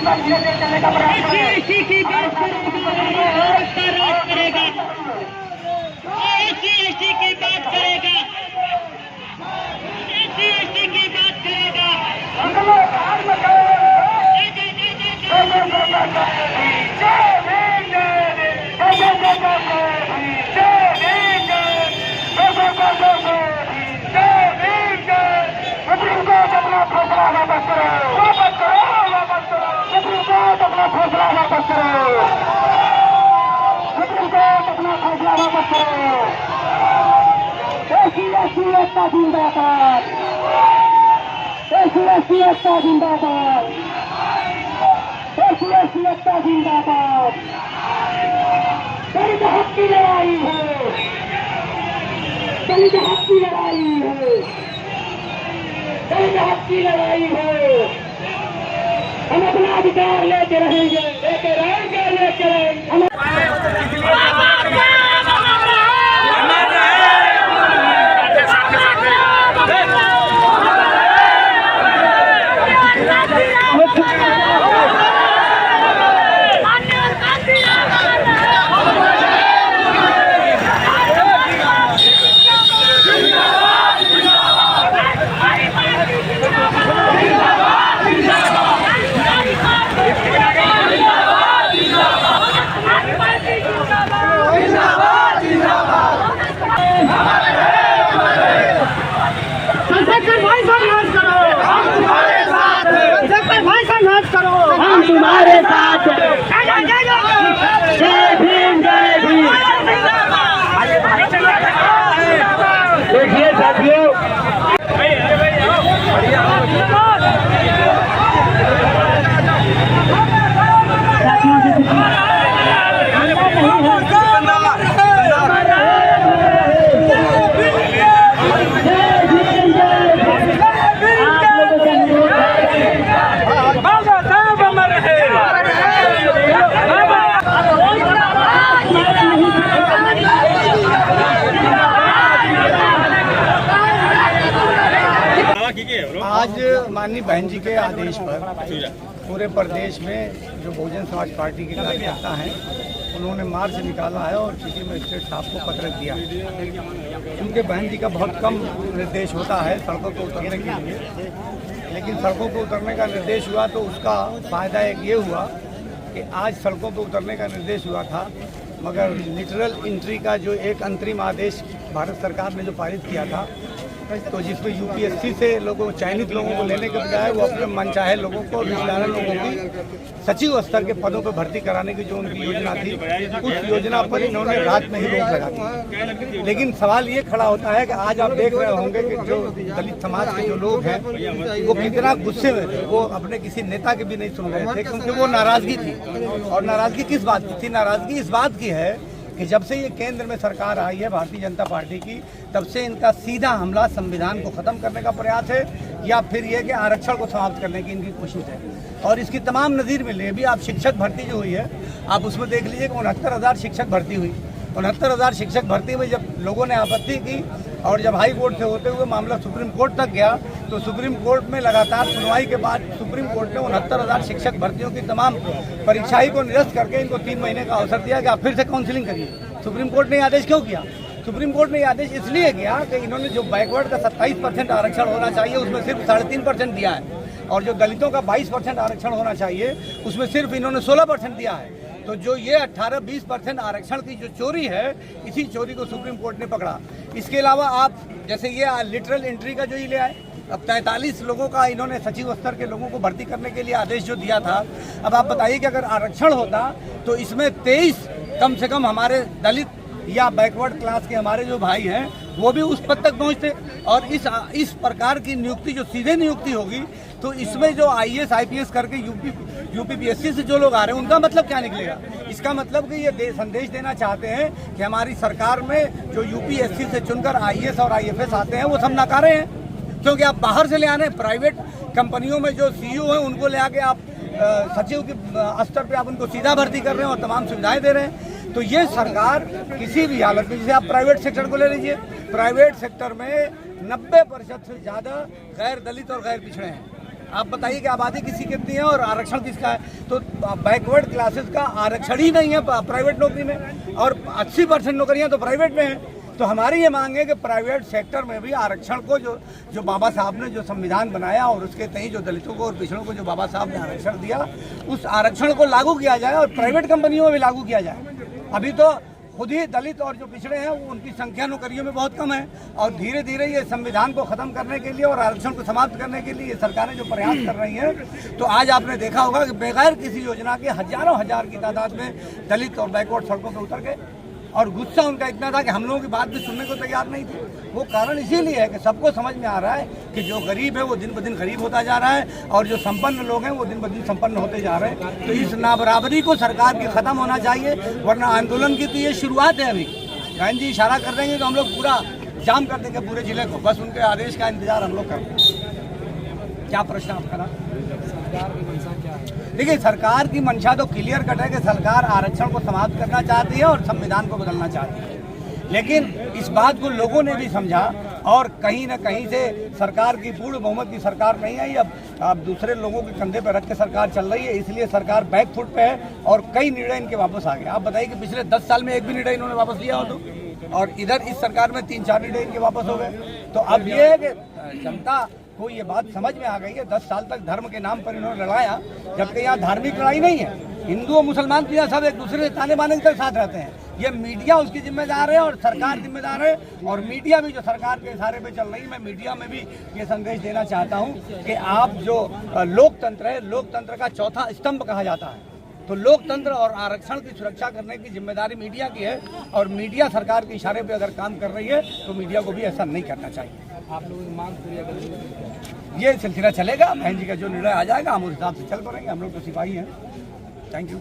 चलने का प्रयास करेगा, SC की बात करेगा, SC की बात करेगा। जिंदाबाद, जिंदाबाद, जिंदाबाद। दलित हक की लड़ाई है, दलित हक की लड़ाई है, दलित हक की लड़ाई है। हम अपना अधिकार लेके रहेंगे, लेके रहेंगे, लेके रहेंगे। तुम्हारे साथ जय भीम, जय भीम। देखिए साथियों, आज माननीय बहन जी के आदेश पर पूरे प्रदेश में जो बहुजन समाज पार्टी के कार्यकर्ता हैं उन्होंने मार्च निकाला है और सिटी मजिस्ट्रेट साहब को पत्र दिया। क्योंकि बहन जी का बहुत कम निर्देश होता है सड़कों को उतरने के लिए, लेकिन सड़कों को उतरने का निर्देश हुआ तो उसका फ़ायदा एक ये हुआ कि आज सड़कों पर उतरने का निर्देश हुआ था, मगर लिटरल एंट्री का जो एक अंतरिम आदेश भारत सरकार ने जो पारित किया था, तो जिसमें यूपीएससी से लोगों चयनित लोगों को लेने के बजाय वो अपने मनचाहे लोगों को, रिश्तेदार लोगों की सचिव स्तर के पदों पर भर्ती कराने की जो उनकी योजना थी, उस योजना पर इन्होंने रात में ही रोक लगा दी। लेकिन सवाल ये खड़ा होता है कि आज आप देख रहे होंगे कि जो दलित समाज के जो लोग हैं वो कितना गुस्से में थे। वो अपने किसी नेता के भी नहीं सुन रहे थे, क्योंकि वो नाराजगी थी। और नाराजगी किस बात की थी? नाराजगी इस बात की है कि जब से ये केंद्र में सरकार आई है भारतीय जनता पार्टी की, तब से इनका सीधा हमला संविधान को ख़त्म करने का प्रयास है या फिर ये कि आरक्षण को समाप्त करने की इनकी कोशिश है। और इसकी तमाम नज़ीर मिले। अभी आप शिक्षक भर्ती जो हुई है, आप उसमें देख लीजिए कि 69,000 शिक्षक भर्ती हुई। 69,000 शिक्षक भर्ती में जब लोगों ने आपत्ति की और जब हाई कोर्ट से होते हुए मामला सुप्रीम कोर्ट तक गया, तो सुप्रीम कोर्ट में लगातार सुनवाई के बाद सुप्रीम कोर्ट ने 69,000 शिक्षक भर्तियों की तमाम परीक्षाई को निरस्त करके इनको 3 महीने का अवसर दिया कि आप फिर से काउंसिलिंग करिए। सुप्रीम कोर्ट ने आदेश क्यों किया? सुप्रीम कोर्ट ने आदेश इसलिए किया कि इन्होंने जो बैकवर्ड का 27% आरक्षण होना चाहिए उसमें सिर्फ 3.5% दिया है, और जो दलितों का 22% आरक्षण होना चाहिए उसमें सिर्फ इन्होंने 16% दिया है। तो जो ये 18-20% आरक्षण की जो चोरी है, इसी चोरी को सुप्रीम कोर्ट ने पकड़ा। इसके अलावा आप जैसे ये लिटरल एंट्री का जो ही ले आए, अब 43 लोगों का इन्होंने सचिव स्तर के लोगों को भर्ती करने के लिए आदेश जो दिया था। अब आप बताइए कि अगर आरक्षण होता तो इसमें 23 कम से कम हमारे दलित या बैकवर्ड क्लास के हमारे जो भाई हैं वो भी उस पद तक पहुंचते। और इस प्रकार की नियुक्ति जो सीधे नियुक्ति होगी, तो इसमें जो IAS IPS करके यूपीपीएससी से जो लोग आ रहे हैं उनका मतलब क्या निकलेगा? इसका मतलब कि ये संदेश देना चाहते हैं कि हमारी सरकार में जो यूपीएससी से चुनकर IAS और IFS आते हैं वो सब नकारे हैं, क्योंकि आप बाहर से ले आने प्राइवेट कंपनियों में जो CEO हैं उनको ले आके आप सचिव के स्तर पे आप उनको सीधा भर्ती कर रहे हैं और तमाम सुविधाएं दे रहे हैं। तो ये सरकार किसी भी हालत में, जैसे आप प्राइवेट सेक्टर को ले लीजिए, प्राइवेट सेक्टर में 90% से ज़्यादा गैर दलित और गैर पिछड़े हैं। आप बताइए कि आबादी किसी कितनी है और आरक्षण किसका है? तो बैकवर्ड क्लासेस का आरक्षण ही नहीं है प्राइवेट नौकरी में, और 80% नौकरियां तो प्राइवेट में हैं। तो हमारी ये मांग है कि प्राइवेट सेक्टर में भी आरक्षण को जो बाबा साहब ने जो संविधान बनाया और उसके तहत जो दलितों को और पिछड़ों को जो बाबा साहब ने आरक्षण दिया, उस आरक्षण को लागू किया जाए और प्राइवेट कंपनियों में भी लागू किया जाए। अभी तो खुद ही दलित और जो पिछड़े हैं वो उनकी संख्या नौकरियों में बहुत कम है, और धीरे धीरे ये संविधान को खत्म करने के लिए और आरक्षण को समाप्त करने के लिए ये सरकारें जो प्रयास कर रही हैं, तो आज आपने देखा होगा कि बगैर किसी योजना के हजारों हजार की तादाद में दलित और बैकवर्ड सड़कों पर उतर गए, और गुस्सा उनका इतना था कि हम लोगों की बात भी सुनने को तैयार नहीं थे। वो कारण इसीलिए है कि सबको समझ में आ रहा है कि जो गरीब है वो दिन ब दिन गरीब होता जा रहा है, और जो संपन्न लोग हैं वो दिन ब दिन संपन्न होते जा रहे हैं। तो इस नाबराबरी को सरकार की खत्म होना चाहिए, वरना आंदोलन की तो ये शुरुआत है। अभी बहन जी इशारा कर देंगे तो हम लोग पूरा जाम कर देंगे पूरे जिले को, बस उनके आदेश का इंतजार हम लोग करें। क्या प्रश्न आपका ना? देखिए, सरकार की मंशा तो क्लियर कट है कि सरकार आरक्षण को समाप्त करना चाहती है और संविधान को बदलना चाहती है, लेकिन इस बात को लोगों ने भी समझा, और कहीं ना कहीं से सरकार की पूर्ण बहुमत की सरकार नहीं आई, अब दूसरे लोगों के कंधे पर रख के सरकार चल रही है, इसलिए सरकार बैक फुट पे है और कई निर्णय इनके वापस आ गए। आप बताइए कि पिछले 10 साल में एक भी निर्णय इन्होंने वापस लिया हो तो, और इधर इस सरकार में 3-4 निर्णय इनके वापस हो गए। तो अब ये है कि जनता को ये बात समझ में आ गई है। 10 साल तक धर्म के नाम पर इन्होंने लड़ाया, जबकि यहाँ धार्मिक लड़ाई नहीं है। हिंदू और मुसलमान तो यहाँ सब एक दूसरे से ताने बाने के साथ रहते हैं। ये मीडिया उसकी जिम्मेदार है और सरकार जिम्मेदार है, और मीडिया भी जो सरकार के इशारे पे चल रही है। मैं मीडिया में भी ये संदेश देना चाहता हूँ कि आप जो लोकतंत्र है, लोकतंत्र का चौथा स्तंभ कहा जाता है, तो लोकतंत्र और आरक्षण की सुरक्षा करने की जिम्मेदारी मीडिया की है, और मीडिया सरकार के इशारे पे अगर काम कर रही है तो मीडिया को भी ऐसा नहीं करना चाहिए। आप लोगों की मांग पूरी करेंगे, ये सिलसिला चलेगा। बहन जी का जो निर्णय आ जाएगा हम उस हिसाब से चल पड़ेंगे, हम लोग तो सिपाही हैं। Thank you.